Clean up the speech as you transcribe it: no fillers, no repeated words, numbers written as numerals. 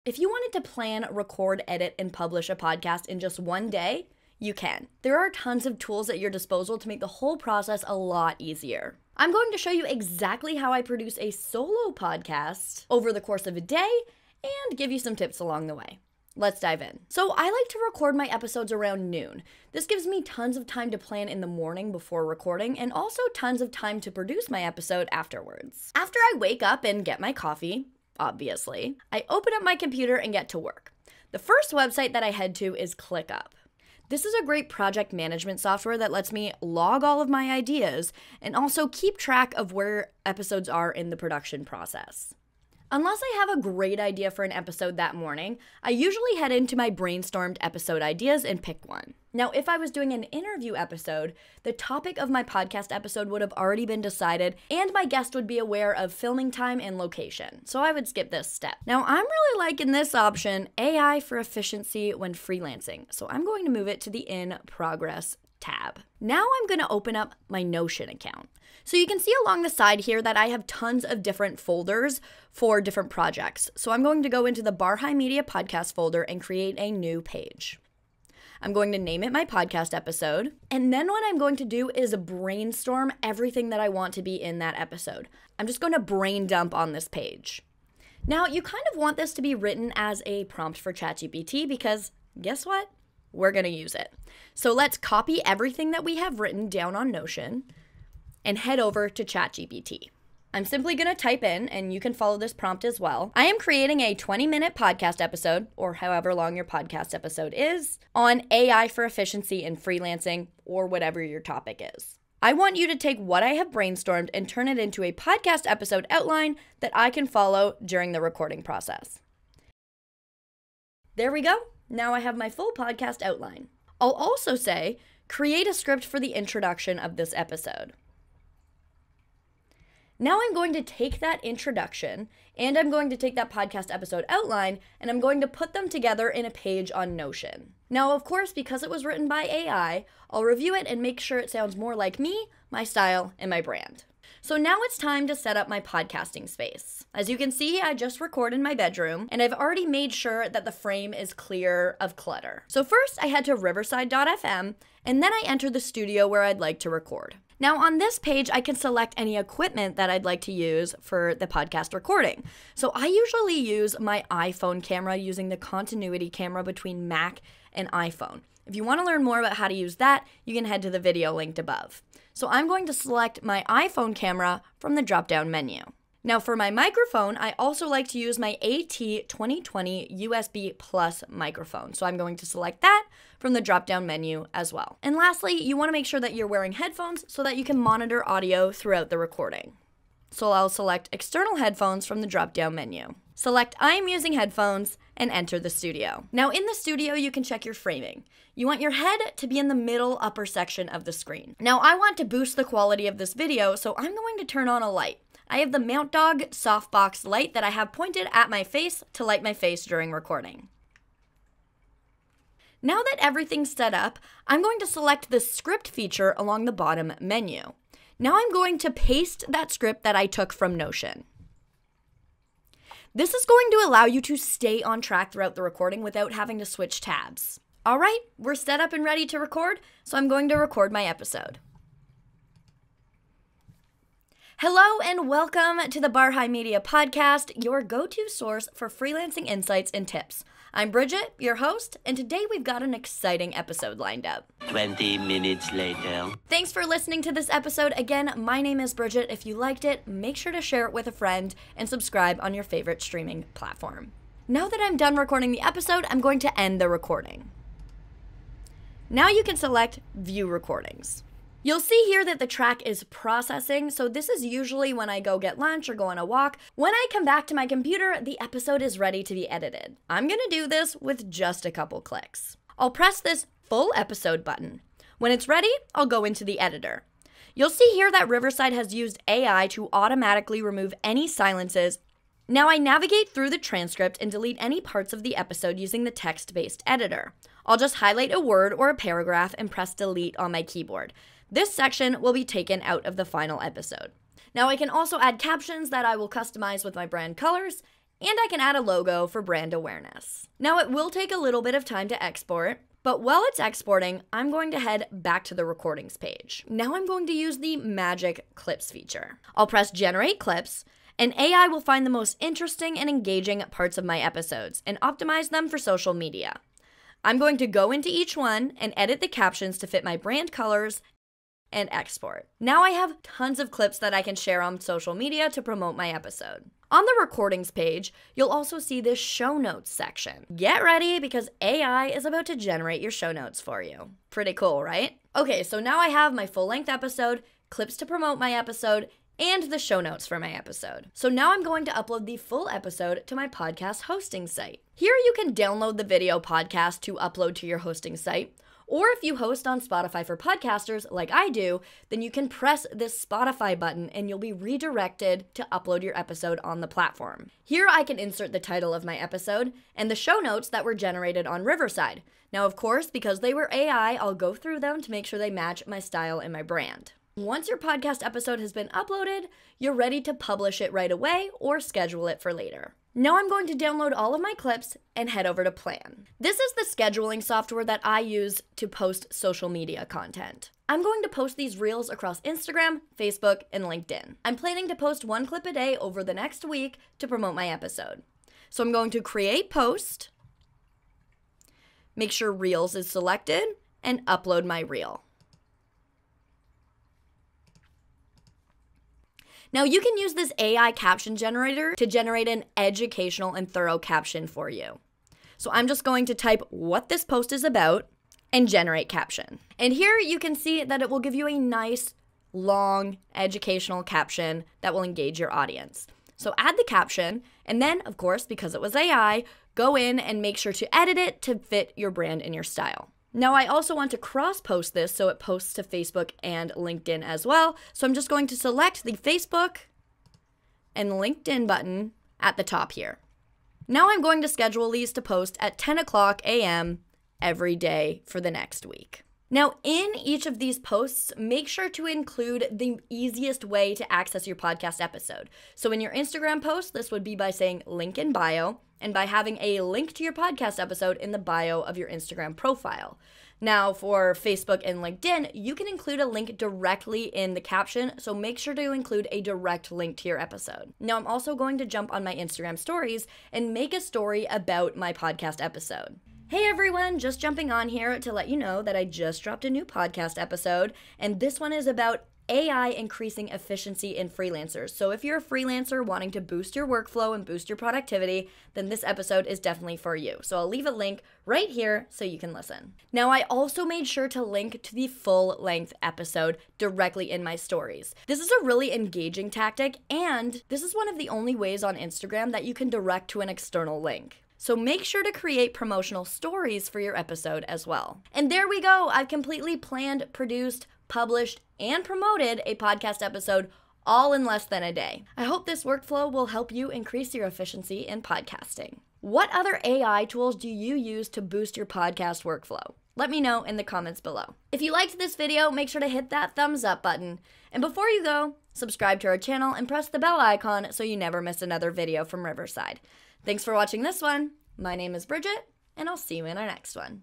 If you wanted to plan, record, edit, and publish a podcast in just one day, you can. There are tons of tools at your disposal to make the whole process a lot easier. I'm going to show you exactly how I produce a solo podcast over the course of a day and give you some tips along the way. Let's dive in. So I like to record my episodes around noon. This gives me tons of time to plan in the morning before recording and also tons of time to produce my episode afterwards. After I wake up and get my coffee, obviously, I open up my computer and get to work. The first website that I head to is ClickUp. This is a great project management software that lets me log all of my ideas and also keep track of where episodes are in the production process. Unless I have a great idea for an episode that morning, I usually head into my brainstormed episode ideas and pick one. Now, if I was doing an interview episode, the topic of my podcast episode would have already been decided and my guest would be aware of filming time and location, so I would skip this step. Now, I'm really liking this option, AI for efficiency when freelancing, so I'm going to move it to the In Progress tab. Now I'm going to open up my Notion account. So you can see along the side here that I have tons of different folders for different projects. So I'm going to go into the Barhai Media Podcast folder and create a new page. I'm going to name it my podcast episode. And then what I'm going to do is brainstorm everything that I want to be in that episode. I'm just going to brain dump on this page. Now you kind of want this to be written as a prompt for ChatGPT because guess what? We're going to use it. So let's copy everything that we have written down on Notion and head over to ChatGPT. I'm simply going to type in, and you can follow this prompt as well. I am creating a 20-minute podcast episode, or however long your podcast episode is, on AI for efficiency in freelancing, or whatever your topic is. I want you to take what I have brainstormed and turn it into a podcast episode outline that I can follow during the recording process. There we go. Now I have my full podcast outline. I'll also say, create a script for the introduction of this episode. Now I'm going to take that introduction and I'm going to take that podcast episode outline and I'm going to put them together in a page on Notion. Now, of course, because it was written by AI, I'll review it and make sure it sounds more like me, my style, and my brand. So now it's time to set up my podcasting space. As you can see, I just recorded in my bedroom, and I've already made sure that the frame is clear of clutter. So first, I head to Riverside.fm, and then I enter the studio where I'd like to record. Now on this page, I can select any equipment that I'd like to use for the podcast recording. So I usually use my iPhone camera using the continuity camera between Mac and iPhone. If you want to learn more about how to use that, you can head to the video linked above. So I'm going to select my iPhone camera from the drop-down menu. Now for my microphone, I also like to use my AT2020 USB Plus microphone. So I'm going to select that from the drop-down menu as well. And lastly, you want to make sure that you're wearing headphones so that you can monitor audio throughout the recording. So I'll select external headphones from the drop-down menu. Select I am using headphones and enter the studio. Now in the studio, you can check your framing. You want your head to be in the middle upper section of the screen. Now I want to boost the quality of this video, so I'm going to turn on a light. I have the Mount Dog softbox light that I have pointed at my face to light my face during recording. Now that everything's set up, I'm going to select the script feature along the bottom menu. Now I'm going to paste that script that I took from Notion. This is going to allow you to stay on track throughout the recording without having to switch tabs. All right, we're set up and ready to record, so I'm going to record my episode. Hello and welcome to the Barhai Media Podcast, your go-to source for freelancing insights and tips. I'm Bridget, your host, and today we've got an exciting episode lined up. 20 minutes later. Thanks for listening to this episode. Again, my name is Bridget. If you liked it, make sure to share it with a friend and subscribe on your favorite streaming platform. Now that I'm done recording the episode, I'm going to end the recording. Now you can select View Recordings. You'll see here that the track is processing, so this is usually when I go get lunch or go on a walk. When I come back to my computer, the episode is ready to be edited. I'm gonna do this with just a couple clicks. I'll press this full episode button. When it's ready, I'll go into the editor. You'll see here that Riverside has used AI to automatically remove any silences. Now I navigate through the transcript and delete any parts of the episode using the text-based editor. I'll just highlight a word or a paragraph and press delete on my keyboard. This section will be taken out of the final episode. Now I can also add captions that I will customize with my brand colors, And I can add a logo for brand awareness. Now it will take a little bit of time to export, but while it's exporting, I'm going to head back to the recordings page. Now I'm going to use the magic clips feature. I'll press generate clips, and AI will find the most interesting and engaging parts of my episodes and optimize them for social media. I'm going to go into each one and edit the captions to fit my brand colors and export. Now I have tons of clips that I can share on social media to promote my episode. On the recordings page, you'll also see this show notes section. Get ready because AI is about to generate your show notes for you. Pretty cool, right? Okay, so now I have my full-length episode, clips to promote my episode, and the show notes for my episode. So now I'm going to upload the full episode to my podcast hosting site. Here you can download the video podcast to upload to your hosting site, or if you host on Spotify for podcasters like I do, then you can press this Spotify button and you'll be redirected to upload your episode on the platform. Here I can insert the title of my episode and the show notes that were generated on Riverside. Now, of course, because they were AI, I'll go through them to make sure they match my style and my brand. Once your podcast episode has been uploaded, you're ready to publish it right away or schedule it for later. Now I'm going to download all of my clips and head over to Plan. This is the scheduling software that I use to post social media content. I'm going to post these reels across Instagram, Facebook, and LinkedIn. I'm planning to post 1 clip a day over the next week to promote my episode. So I'm going to create post, make sure Reels is selected, and upload my reel. Now you can use this AI caption generator to generate an educational and thorough caption for you. So I'm just going to type what this post is about and generate caption. And here you can see that it will give you a nice, long, educational caption that will engage your audience. So add the caption, and then, of course, because it was AI, go in and make sure to edit it to fit your brand and your style. Now, I also want to cross-post this so it posts to Facebook and LinkedIn as well. So I'm just going to select the Facebook and LinkedIn button at the top here. Now I'm going to schedule these to post at 10 o'clock a.m. every day for the next week. Now, in each of these posts, make sure to include the easiest way to access your podcast episode. So in your Instagram post, this would be by saying link in bio, and by having a link to your podcast episode in the bio of your Instagram profile. Now, for Facebook and LinkedIn, you can include a link directly in the caption, so make sure to include a direct link to your episode. Now, I'm also going to jump on my Instagram stories and make a story about my podcast episode. Hey everyone, just jumping on here to let you know that I just dropped a new podcast episode, and this one is about AI increasing efficiency in freelancers. So if you're a freelancer wanting to boost your workflow and boost your productivity, then this episode is definitely for you. So I'll leave a link right here so you can listen. Now, I also made sure to link to the full-length episode directly in my stories. This is a really engaging tactic, and this is one of the only ways on Instagram that you can direct to an external link. So make sure to create promotional stories for your episode as well. And there we go. I've completely planned, produced, published, and promoted a podcast episode all in less than a day. I hope this workflow will help you increase your efficiency in podcasting. What other AI tools do you use to boost your podcast workflow? Let me know in the comments below. If you liked this video, make sure to hit that thumbs up button. And before you go, subscribe to our channel and press the bell icon so you never miss another video from Riverside. Thanks for watching this one. My name is Bridget, and I'll see you in our next one.